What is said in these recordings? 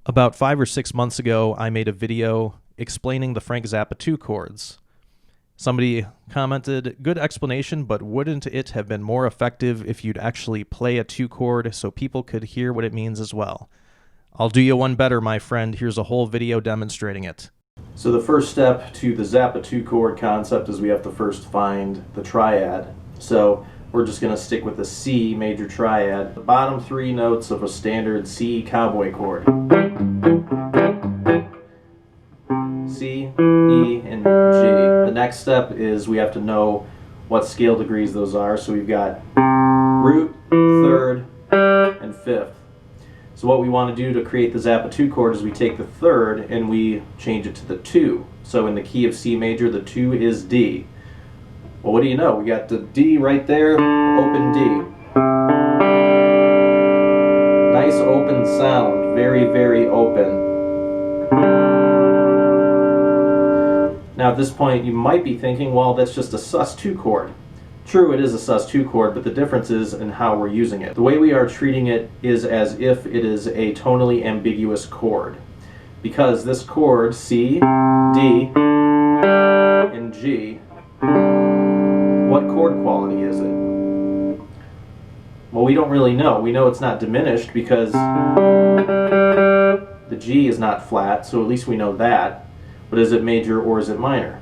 About 5 or 6 months ago, I made a video explaining the Frank Zappa 2 chords. Somebody commented, "Good explanation, but wouldn't it have been more effective if you'd actually play a 2 chord so people could hear what it means as well?" I'll do you one better, my friend. Here's a whole video demonstrating it. So the first step to the Zappa 2 chord concept is we have to first find the triad. So we're just going to stick with the C major triad. The bottom 3 notes of a standard C cowboy chord. C, E, and G. The next step is we have to know what scale degrees those are. So we've got root, third, and fifth. So what we want to do to create the Zappa 2 chord is we take the third and we change it to the 2. So in the key of C major, the 2 is D. Well, what do you know? We got the D right there, open D. Nice open sound, very, very open. Now at this point you might be thinking, well, that's just a sus2 chord. True, it is a sus2 chord, but the difference is in how we're using it. The way we are treating it is as if it is a tonally ambiguous chord. Because this chord, C, D, and G, what chord quality is it? Well, we don't really know. We know it's not diminished because the G is not flat, so at least we know that. But is it major or is it minor?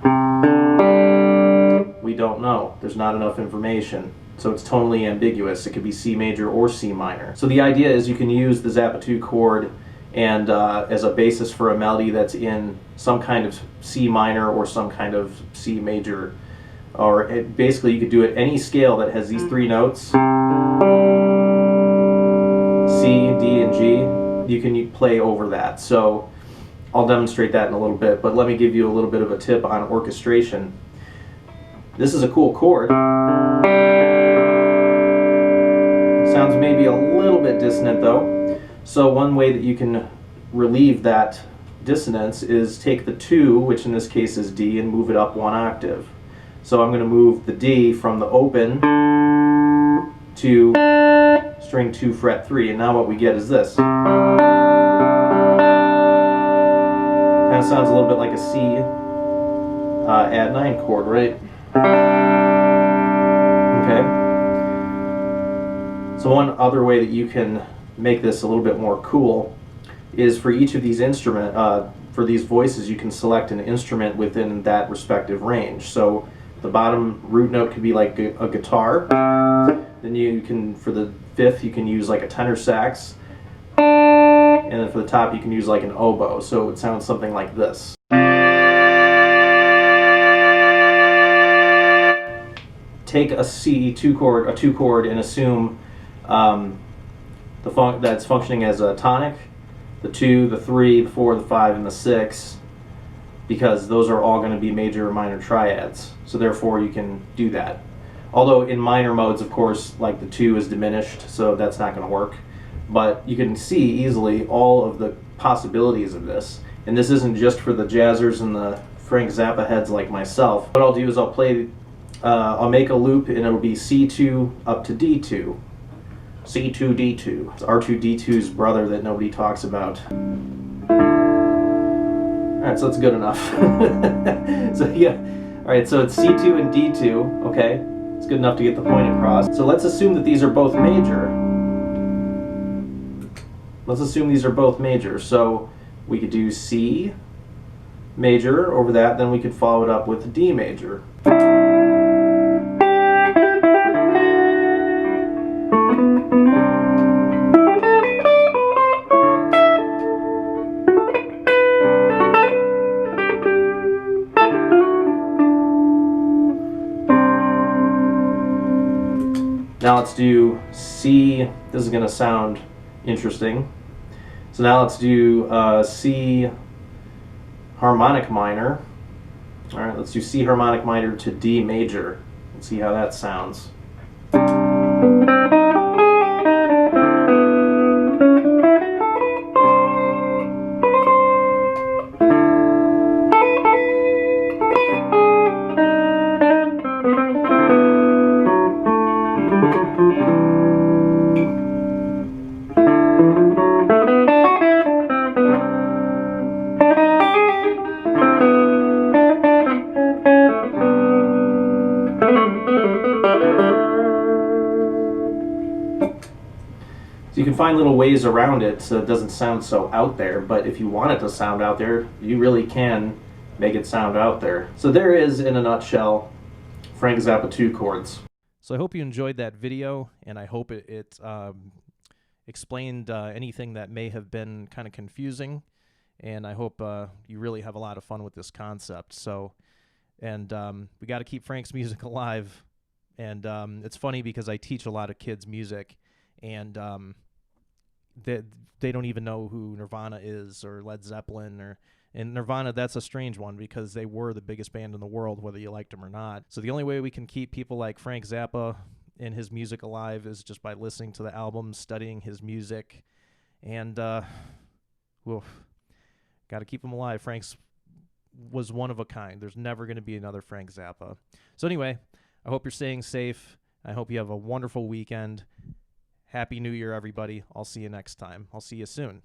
We don't know. There's not enough information. So it's tonally ambiguous. It could be C major or C minor. So the idea is you can use the Zappa 2 chord and as a basis for a melody that's in some kind of C minor or some kind of C major. Or basically you could do it any scale that has these 3 notes, C, D, and G. You can play over that. So I'll demonstrate that in a little bit, but let me give you a little bit of a tip on orchestration. This is a cool chord. Sounds maybe a little bit dissonant though. So one way that you can relieve that dissonance is take the 2, which in this case is D, and move it up 1 octave. So I'm going to move the D from the open to string 2 fret 3, and now what we get is this. Kind of sounds a little bit like a C add 9 chord, right? Okay. So one other way that you can make this a little bit more cool is for each of these for these voices, you can select an instrument within that respective range. So the bottom root note could be like a guitar. Then you can, for the 5th, you can use like a tenor sax. And then for the top, you can use like an oboe. So it sounds something like this. Take a C2 chord, a 2 chord, and assume that's functioning as a tonic, the 2, the 3, the 4, the 5, and the 6, because those are all going to be major or minor triads. So therefore you can do that. Although in minor modes, of course, like the 2 is diminished, so that's not going to work. But you can see easily all of the possibilities of this. And this isn't just for the jazzers and the Frank Zappa heads like myself. What I'll do is I'll make a loop and it'll be C2 up to D2. C2, D2. It's R2D2's brother that nobody talks about. Alright, so that's good enough. So yeah, alright, so it's C2 and D2, okay? It's good enough to get the point across. So let's assume that these are both major. Let's assume these are both major. So we could do C major over that, then we could follow it up with D major. Now let's do C. This is going to sound interesting. So now let's do C harmonic minor. Alright, let's do C harmonic minor to D major. Let's see how that sounds. find little ways around it so it doesn't sound so out there, but if you want it to sound out there, you really can make it sound out there. So there is, in a nutshell, Frank Zappa 2 chords. So I hope you enjoyed that video, and I hope it explained anything that may have been kind of confusing, and I hope you really have a lot of fun with this concept. So, and we got to keep Frank's music alive, and it's funny because I teach a lot of kids music, and they don't even know who Nirvana is or Led Zeppelin and Nirvana. That's a strange one because they were the biggest band in the world, whether you liked them or not. So the only way we can keep people like Frank Zappa and his music alive is just by listening to the albums, studying his music, and got to keep him alive. Frank's was one of a kind. There's never going to be another Frank Zappa. So anyway, I hope you're staying safe. I hope you have a wonderful weekend. Happy New Year, everybody. I'll see you next time. I'll see you soon.